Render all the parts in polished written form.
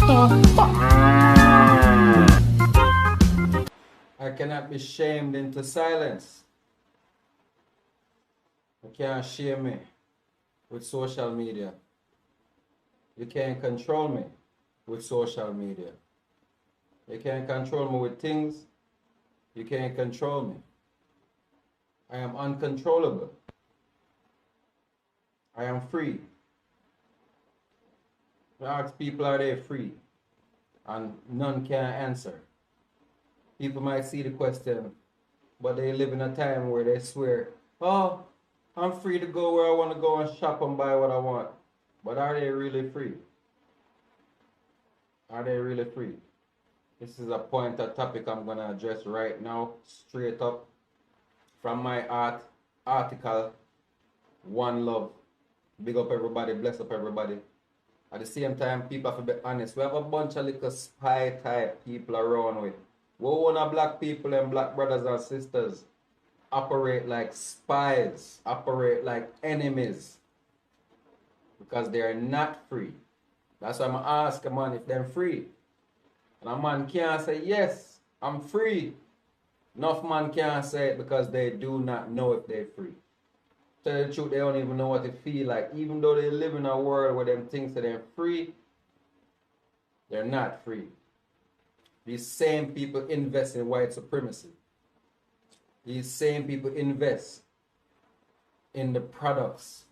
the fuck? I cannot be shamed into silence. You can't shame me with social media. You can't control me with social media. You can't control me with things. You can't control me. I am uncontrollable. I am free. I ask people, are they free? And none can answer. People might see the question, but they live in a time where they swear, oh, I'm free to go where I want to go and shop and buy what I want. But are they really free? Are they really free? This is a topic I'm going to address right now, straight up from my article, One Love. Big up everybody, bless up everybody. At the same time, people have to be honest. We have a bunch of little spy type people around with. We want black people and black brothers and sisters operate like spies, operate like enemies, because they are not free. That's why I'm asking a man if they're free. And a man can't say, yes, I'm free. Enough man can't say it because they do not know if they're free. Tell the truth, they don't even know what it feel like. Even though they live in a world where them thinks that they're free, they're not free. These same people invest in white supremacy. These same people invest in the products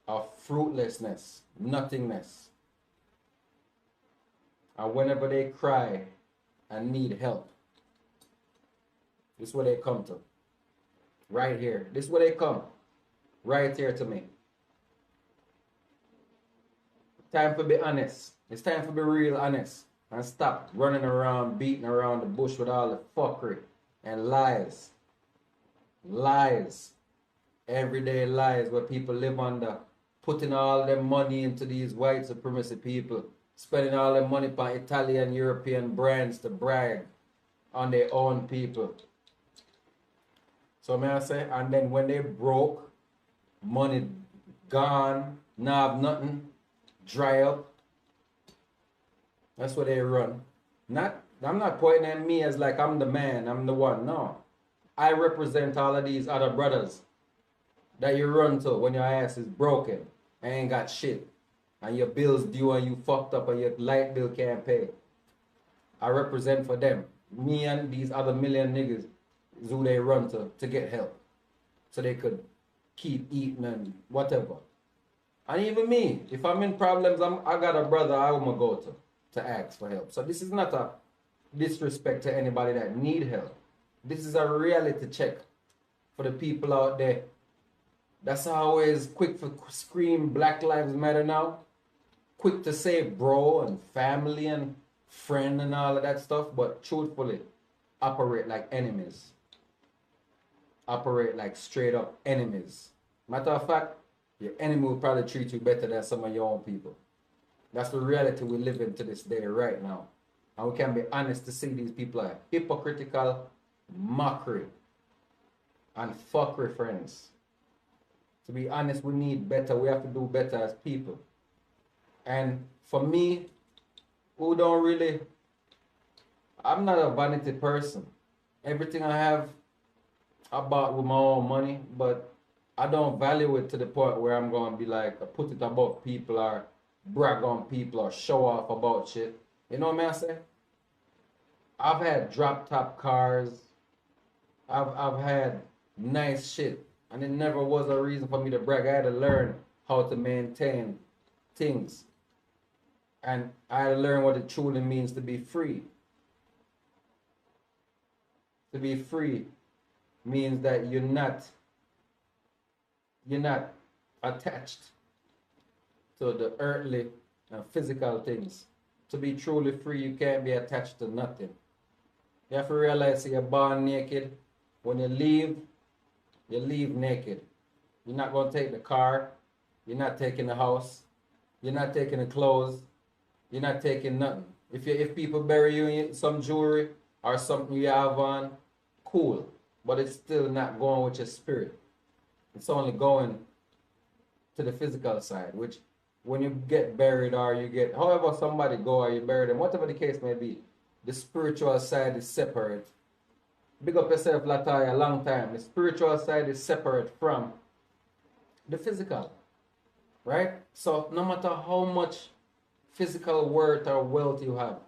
of fruitlessness, nothingness. And whenever they cry and need help, this is where they come to. Right here. This is where they come. Right here to me. Time to be honest. It's time to be real honest. And stop running around, beating around the bush with all the fuckery and lies. Lies. Everyday lies where people live under. Putting all their money into these white supremacy people. Spending all their money on Italian, European brands to brag on their own people. So may I say, and then when they broke, money gone, now have nothing, dry up. That's what they run. I'm not pointing at me as like I'm the man, I'm the one. No. I represent all of these other brothers that you run to when your ass is broken and ain't got shit. And your bills due and you fucked up and your light bill can't pay. I represent for them. Me and these other million niggas is who they run to get help. So they could keep eating and whatever. And even me, if I'm in problems, I got a brother I'm going to go to ask for help. So this is not a disrespect to anybody that need help. This is a reality check for the people out there. That's always quick for scream Black Lives Matter now. Quick to say bro and family and friend and all of that stuff. But truthfully, operate like enemies. Operate like straight up enemies. Matter of fact, your enemy will probably treat you better than some of your own people. That's the reality we live in to this day right now. And we can be honest to see these people are hypocritical, mockery, and fuckery friends. To be honest, we need better. We have to do better as people. And for me, I'm not a vanity person. Everything I have, I bought with my own money, but I don't value it to the point where I'm going to be like, put it above people or brag on people or show off about shit. You know what I say? I've had drop top cars. I've had nice shit. And it never was a reason for me to brag. I had to learn how to maintain things. And I had to learn what it truly means to be free. To be free means that you're not attached to the earthly and physical things. To be truly free, you can't be attached to nothing. You have to realize that you're born naked. When you leave naked. You're not going to take the car. You're not taking the house. You're not taking the clothes. You're not taking nothing. If people bury you in some jewelry or something you have on, cool. But it's still not going with your spirit. It's only going to the physical side, which when you get buried or you get, however somebody go or you bury them, whatever the case may be, the spiritual side is separate. Big up yourself, Lataya, a long time. The spiritual side is separate from the physical, right? So no matter how much physical worth or wealth you have,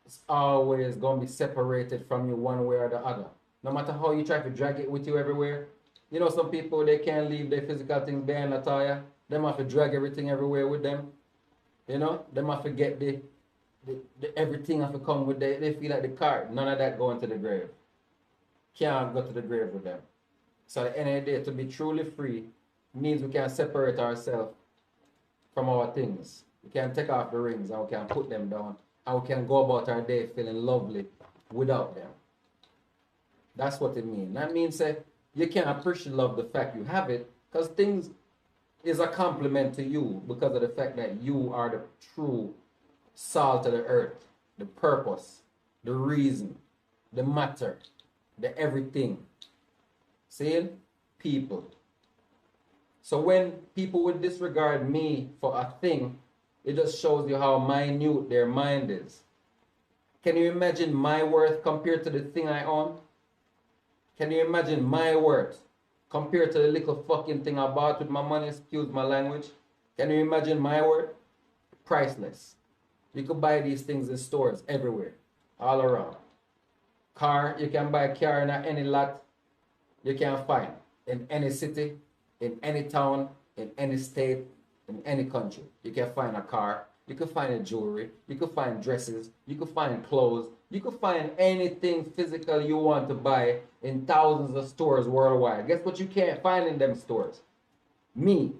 it's always going to be separated from you one way or the other. No matter how you try to drag it with you everywhere. You know, some people, they can't leave their physical things behind, Lataya. They have to drag everything everywhere with them. You know, they have to get the everything have to come with them. They feel like the car, none of that going to the grave. Can't go to the grave with them. So at the end of the day, to be truly free means we can separate ourselves from our things. We can take off the rings and we can put them down. And we can go about our day feeling lovely without them. That's what it means. That means that you can't appreciate love the fact you have it, because things is a compliment to you because of the fact that you are the true salt of the earth, the purpose, the reason, the matter, the everything. See? People. So when people would disregard me for a thing, it just shows you how minute their mind is. Can you imagine my worth compared to the thing I own? Can you imagine my worth compared to the little fucking thing I bought with my money? Excuse my language. Can you imagine my worth? Priceless. You could buy these things in stores everywhere, all around. Car, you can buy a car in any lot you can find, in any city, in any town, in any state, in any country. You can find a car, you can find a jewelry, you can find dresses, you can find clothes, you can find anything physical you want to buy in thousands of stores worldwide. Guess what you can't find in them stores? Me.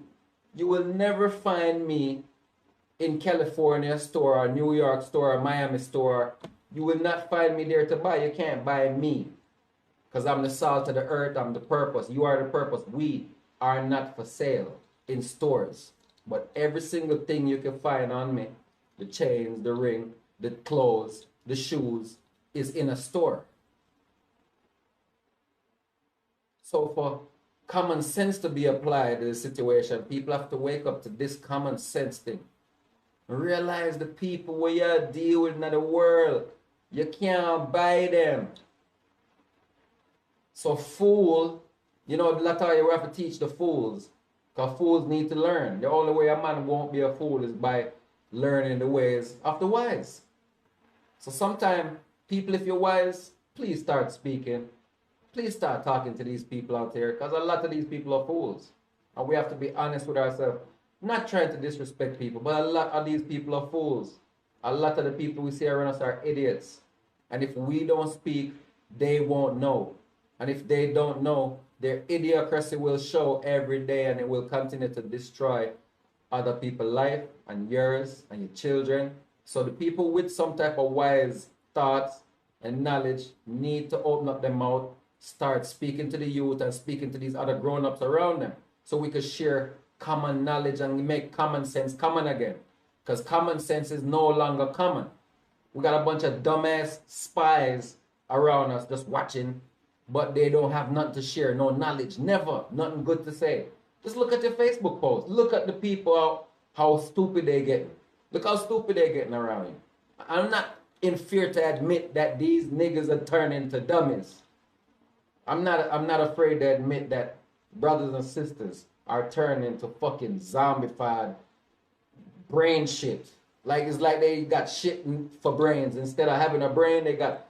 You will never find me in California store or New York store or Miami store. You will not find me there to buy. You can't buy me. Because I'm the salt of the earth, I'm the purpose. You are the purpose. We are not for sale in stores. But every single thing you can find on me, the chains, the ring, the clothes, the shoes, is in a store. So for common sense to be applied to the situation, people have to wake up to this common sense thing. Realize the people where you deal with in the world, you can't buy them. So fool, you know, Lataya, we have to teach the fools. Because fools need to learn. The only way a man won't be a fool is by learning the ways of the wise. So sometimes, people, if you're wise, please start speaking. Please start talking to these people out there. Because a lot of these people are fools. And we have to be honest with ourselves. Not trying to disrespect people, but a lot of these people are fools. A lot of the people we see around us are idiots. And if we don't speak, they won't know. And if they don't know, their idiocracy will show every day, and it will continue to destroy other people's life and yours and your children. So the people with some type of wise thoughts and knowledge need to open up their mouth, start speaking to the youth and speaking to these other grown-ups around them, so we could share common knowledge and make common sense common again. Because common sense is no longer common. We got a bunch of dumbass spies around us just watching, but they don't have nothing to share, no knowledge, never, nothing good to say. Just look at your Facebook post. Look at the people, how stupid they get. Look how stupid they're getting around you. I'm not in fear to admit that these niggas are turning into dummies. I'm not afraid to admit that brothers and sisters are turning into fucking zombified brain shit. Like, it's like they got shit for brains. Instead of having a brain, they got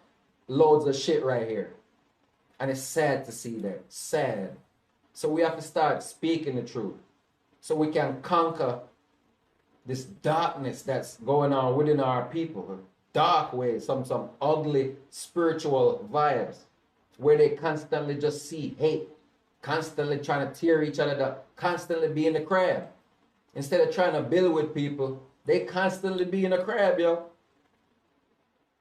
loads of shit right here. And it's sad to see that. Sad. So we have to start speaking the truth, so we can conquer this darkness that's going on within our people. Dark ways, some ugly spiritual vibes, where they constantly just see hate, constantly trying to tear each other down, constantly being the crab. Instead of trying to build with people, they constantly be in a crab, yo.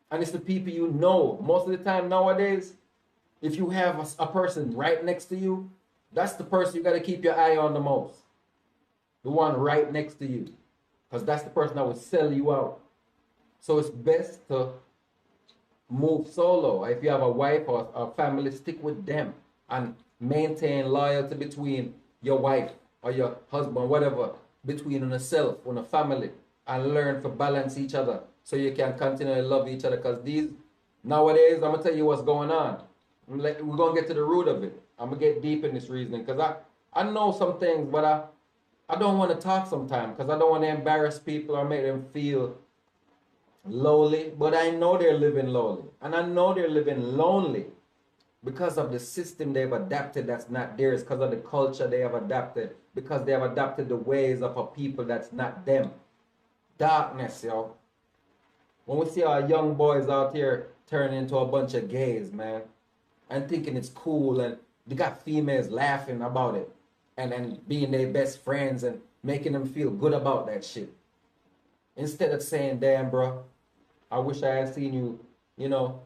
And it's the people you know. Most of the time nowadays, if you have a person right next to you, that's the person you got to keep your eye on the most. The one right next to you. Because that's the person that will sell you out. So it's best to move solo. If you have a wife or a family, stick with them and maintain loyalty between your wife or your husband, whatever. between yourself, on a family, and learn to balance each other so you can continue to love each other. Because these nowadays, I'm gonna tell you what's going on. We're gonna get to the root of it. I'm gonna get deep in this reasoning because I know some things, but I don't want to talk sometimes because I don't want to embarrass people or make them feel lowly. But I know they're living lowly, and I know they're living lonely because of the system they've adapted that's not theirs, because of the culture they have adapted, because they have adapted the ways of a people that's not them. Darkness, yo. When we see our young boys out here turning into a bunch of gays, man, and thinking it's cool, and they got females laughing about it, and being their best friends and making them feel good about that shit. Instead of saying, damn, bro, I wish I had seen you, you know,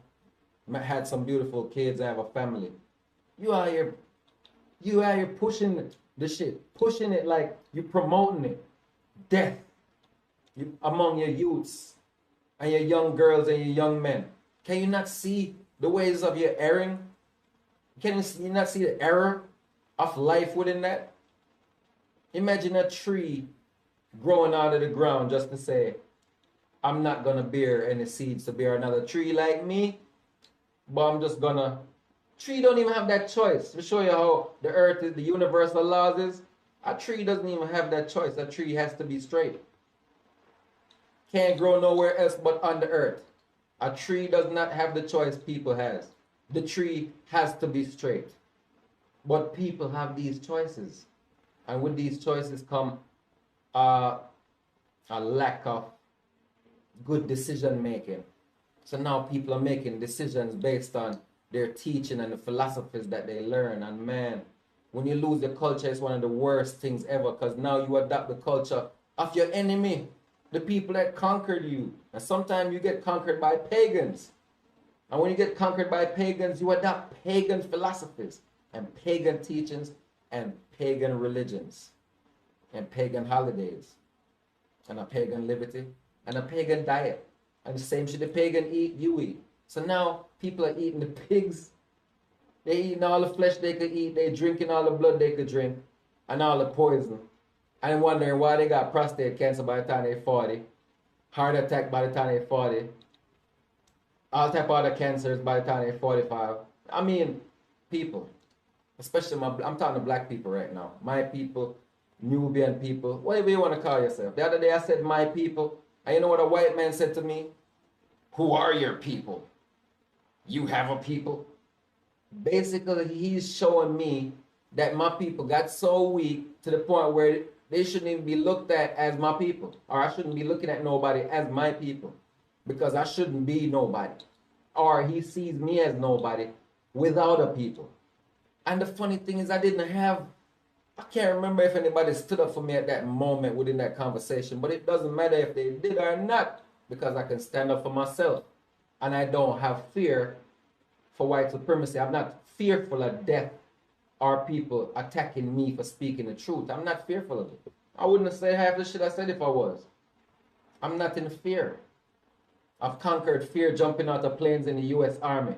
had some beautiful kids and have a family. You out here pushing the shit, pushing it like you promoting it. Death among your youths and your young girls and your young men. Can you not see the ways of your erring? Can you not see the error of life within that? Imagine a tree growing out of the ground just to say, I'm not gonna bear any seeds to bear another tree like me, but I'm just gonna. Tree don't even have that choice. To show you how the earth is, the universal laws is. A tree doesn't even have that choice. A tree has to be straight. Can't grow nowhere else but on the earth. A tree does not have the choice people has. The tree has to be straight. But people have these choices. And with these choices come a lack of good decision making. So now people are making decisions based on their teaching and the philosophies that they learn. And man, when you lose the culture, it's one of the worst things ever, because now you adopt the culture of your enemy, the people that conquered you. And sometimes you get conquered by pagans. And when you get conquered by pagans, you adopt pagan philosophies and pagan teachings and pagan religions and pagan holidays and a pagan liberty and a pagan diet. And the same shit the pagan eat, you eat. So now people are eating the pigs. They eating all the flesh they could eat. They drinking all the blood they could drink and all the poison. And wondering why they got prostate cancer by the time they're 40, heart attack by the time they're 40, all type of other cancers by the time they're 45. I mean, people, especially I'm talking to black people right now. My people, Nubian people, whatever you want to call yourself. The other day I said my people, and you know what a white man said to me? Who are your people? You have a people? Basically, he's showing me that my people got so weak to the point where they shouldn't even be looked at as my people. Or I shouldn't be looking at nobody as my people. Because I shouldn't be nobody. Or he sees me as nobody without a people. And the funny thing is I can't remember if anybody stood up for me at that moment within that conversation. But it doesn't matter if they did or not. Because I can stand up for myself. And I don't have fear for white supremacy. I'm not fearful of death or people attacking me for speaking the truth. I'm not fearful of it. I wouldn't have said half the shit I said if I was. I'm not in fear. I've conquered fear jumping out of planes in the U.S. Army.